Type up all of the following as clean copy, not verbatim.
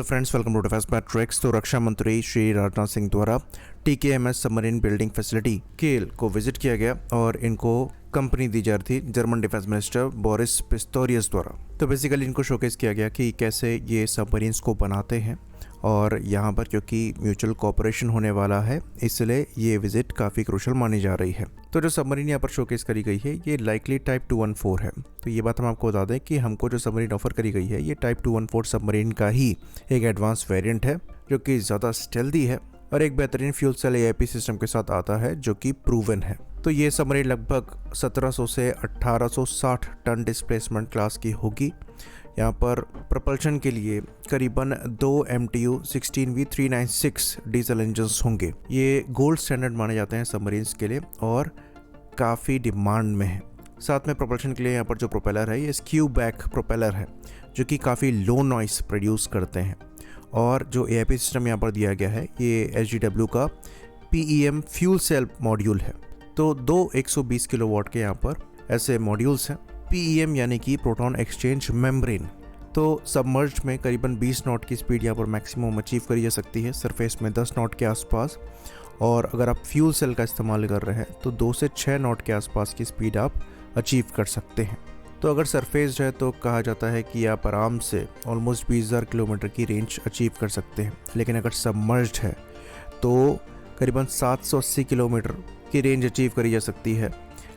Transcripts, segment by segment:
Friends, welcome to defence matrix. तो रक्षा मंत्री श्री राजनाथ सिंह द्वारा टीकेएमएस सबमरीन बिल्डिंग फैसिलिटी केल को विजिट किया गया और इनको कंपनी दी जा रही थी German defence minister Boris Pistorius द्वारा। तो बेसिकली इनको शोकेस किया गया कि कैसे ये सबमरीन्स को बनाते हैं और यहाँ पर क्योंकि म्यूचुअल कोऑपरेशन होने वाला है इसलिए ये विजिट काफ़ी क्रूशल मानी जा रही है। तो जो सबमरीन यहाँ पर शोकेस करी गई है ये लाइकली टाइप 214 है। तो ये बात हम आपको बता दें कि हमको जो सबमरीन ऑफर करी गई है ये टाइप 214 सबमरीन का ही एक एडवांस वेरिएंट है जो कि ज़्यादा स्टेल्दी है और एक बेहतरीन फ्यूल सेल एआईपी सिस्टम के साथ आता है जो कि प्रूवन है। तो ये सबमरीन लगभग 1700 से 1860 टन डिस्प्लेसमेंट क्लास की होगी। यहाँ पर प्रपल्शन के लिए करीबन 2 MTU 16V396 डीजल इंजन्स होंगे। ये गोल्ड स्टैंडर्ड माने जाते हैं सबमरीन्स के लिए और काफ़ी डिमांड में है। साथ में प्रपल्शन के लिए यहाँ पर जो प्रोपेलर है ये स्क्यू बैक प्रोपेलर है जो कि काफ़ी लो नॉइस प्रोड्यूस करते हैं। और जो एआईपी सिस्टम यहाँ पर दिया गया है ये SGW का PEM फ्यूल सेल मॉड्यूल है। तो दो 120 किलोवाट के यहाँ पर ऐसे मॉड्यूल्स हैं। PEM यानी कि प्रोटॉन एक्सचेंज मेम्ब्रेन। तो सबमर्ज्ड में करीबन 20 नॉट की स्पीड यहाँ पर मैक्सिमम अचीव करी जा सकती है, सरफेस में 10 नॉट के आसपास। और अगर आप फ्यूल सेल का इस्तेमाल कर रहे हैं तो 2 से 6 नॉट के आसपास की स्पीड आप अचीव कर सकते हैं। तो अगर सरफेस्ड है तो कहा जाता है कि आप आराम से ऑलमोस्ट 20,000 किलोमीटर की रेंज अचीव कर सकते हैं। लेकिन अगर सबमर्ज्ड है तो करीबन 780 किलोमीटर की रेंज अचीव करी जा सकती है।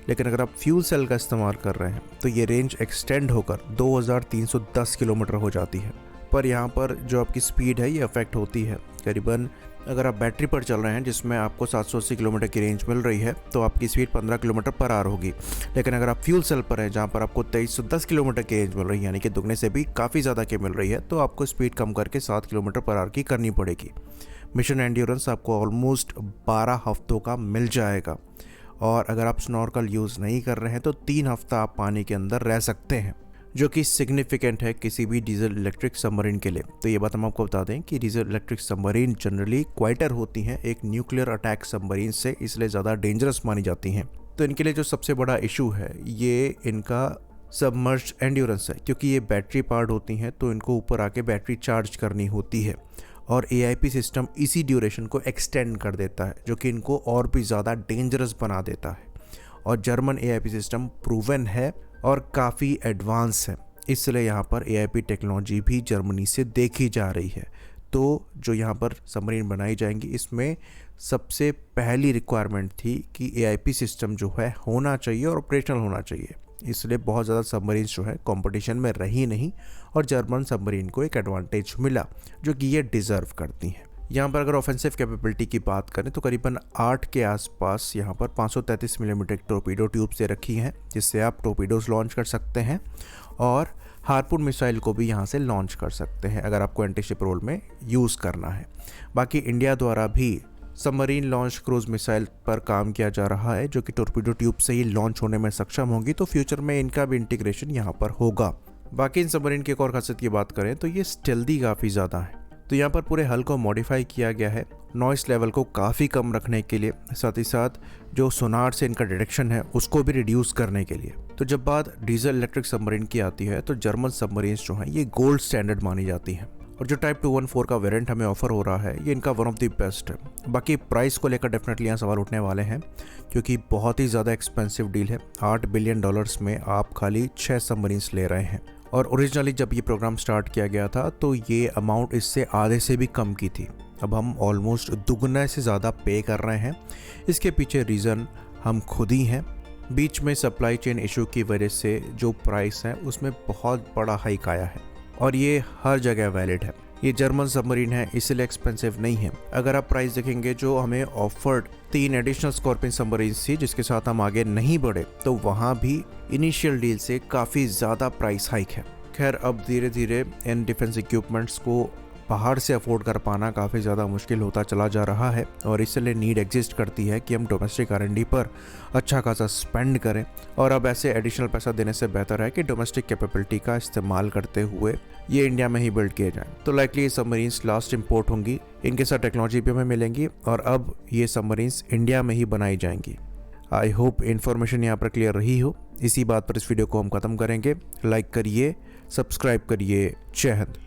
लेकिन अगर आप फ्यूल सेल का इस्तेमाल कर रहे हैं तो ये रेंज एक्सटेंड होकर 2310 किलोमीटर हो जाती है। पर यहाँ पर जो आपकी स्पीड है ये अफेक्ट होती है। करीबन अगर आप बैटरी पर चल रहे हैं जिसमें आपको 780 किलोमीटर की रेंज मिल रही है तो आपकी स्पीड 15 किलोमीटर पर आवर होगी। लेकिन अगर आप फ्यूल सेल पर हैं जहाँ पर आपको 2310 किलोमीटर की रेंज मिल रही है यानी कि दुगने से भी काफ़ी ज़्यादा की मिल रही है तो आपको स्पीड कम करके 7 किलोमीटर पर आवर की करनी पड़ेगी। मिशन एंड्योरेंस आपको ऑलमोस्ट 12 हफ्तों का मिल जाएगा। और अगर आप स्नॉर्कल यूज़ नहीं कर रहे हैं तो 3 हफ्ता आप पानी के अंदर रह सकते हैं, जो कि सिग्निफिकेंट है किसी भी डीजल इलेक्ट्रिक सबमरीन के लिए। तो ये बात हम आपको बता दें कि diesel electric submarine generally quieter होती हैं एक न्यूक्लियर अटैक सबमरीन से, इसलिए ज़्यादा डेंजरस मानी जाती हैं। तो इनके लिए जो सबसे बड़ा इशू है ये इनका सबमर्ज्ड एंड्योरेंस है, क्योंकि ये बैटरी पार्ड होती हैं तो इनको ऊपर आके बैटरी चार्ज करनी होती है और एआईपी सिस्टम इसी ड्यूरेशन को एक्सटेंड कर देता है जो कि इनको और भी ज़्यादा डेंजरस बना देता है। और जर्मन एआईपी सिस्टम प्रूवन है और काफ़ी एडवांस है, इसलिए यहाँ पर एआईपी टेक्नोलॉजी भी जर्मनी से देखी जा रही है। तो जो यहाँ पर सबमरीन बनाई जाएंगी इसमें सबसे पहली रिक्वायरमेंट थी कि एआईपी सिस्टम जो है होना चाहिए और ऑपरेशनल होना चाहिए। इसलिए बहुत ज़्यादा सबमरीन्स जो है कंपटीशन में रही नहीं और जर्मन सबमरीन को एक एडवांटेज मिला जो कि ये डिज़र्व करती हैं। यहाँ पर अगर ऑफेंसिव कैपेबिलिटी की बात करें तो करीबन 8 के आसपास यहाँ पर 533 मिलीमीटर टोरपीडो ट्यूब से रखी हैं जिससे आप टोरपीडोज लॉन्च कर सकते हैं और हार्पून मिसाइल को भी यहाँ से लॉन्च कर सकते हैं अगर आपको एंटी शिप रोल में यूज़ करना है। बाकी इंडिया द्वारा भी सबमरीन लॉन्च क्रूज मिसाइल पर काम किया जा रहा है जो कि टोरपीडो ट्यूब से ही लॉन्च होने में सक्षम होगी। तो फ्यूचर में इनका भी इंटीग्रेशन यहाँ पर होगा। बाकी इन सबमरीन की एक और खासियत की बात करें तो ये स्टेल्दी काफ़ी ज़्यादा है। तो यहाँ पर पूरे हल को मॉडिफाई किया गया है नॉइस लेवल को काफ़ी कम रखने के लिए, साथ ही साथ जो सोनार से इनका डिटेक्शन है उसको भी रिड्यूस करने के लिए। तो जब बात डीजल इलेक्ट्रिक सबमरीन की आती है तो जर्मन सबमरीन्स जो हैं ये गोल्ड स्टैंडर्ड मानी जाती हैं और जो टाइप 214 का वेरिएंट हमें ऑफर हो रहा है ये इनका वन ऑफ द बेस्ट है। बाकी प्राइस को लेकर डेफिनेटली यहाँ सवाल उठने वाले हैं क्योंकि बहुत ही ज़्यादा एक्सपेंसिव डील है। $8 बिलियन में आप खाली 6 सबमरीन्स ले रहे हैं और ओरिजिनली जब ये प्रोग्राम स्टार्ट किया गया था तो ये अमाउंट इससे आधे से भी कम की थी। अब हम ऑलमोस्ट दुगना से ज़्यादा पे कर रहे हैं। इसके पीछे रीज़न हम खुद ही हैं। बीच में सप्लाई चेन इशू की वजह से जो प्राइस है उसमें बहुत बड़ा हाइक आया है और ये हर जगह वैलिड है। ये जर्मन सबमरीन है इसलिए एक्सपेंसिव नहीं है। अगर आप प्राइस देखेंगे जो हमें ऑफर्ड 3 एडिशनल स्कॉर्पियन सबमरीन्स थी जिसके साथ हम आगे नहीं बढ़े तो वहाँ भी इनिशियल डील से काफ़ी ज़्यादा प्राइस हाइक है। खैर अब धीरे धीरे इन डिफेंस इक्विपमेंट्स को बाहर से अफोर्ड कर पाना काफ़ी ज़्यादा मुश्किल होता चला जा रहा है और इसलिए नीड एग्जिस्ट करती है कि हम डोमेस्टिक R&D पर अच्छा खासा स्पेंड करें। और अब ऐसे एडिशनल पैसा देने से बेहतर है कि डोमेस्टिक कैपेबिलिटी का इस्तेमाल करते हुए ये इंडिया में ही बिल्ड किए जाएं। तो लाइकली ये सबमरीन्स लास्ट इंपोर्ट होंगी, इनके साथ टेक्नोलॉजी भी हमें मिलेंगी और अब ये सबमरीन्स इंडिया में ही बनाई जाएंगी। आई होप इन्फॉर्मेशन यहाँ पर क्लियर रही हो। इसी बात पर इस वीडियो को हम ख़त्म करेंगे। लाइक करिए, सब्सक्राइब करिए। जय हिंद।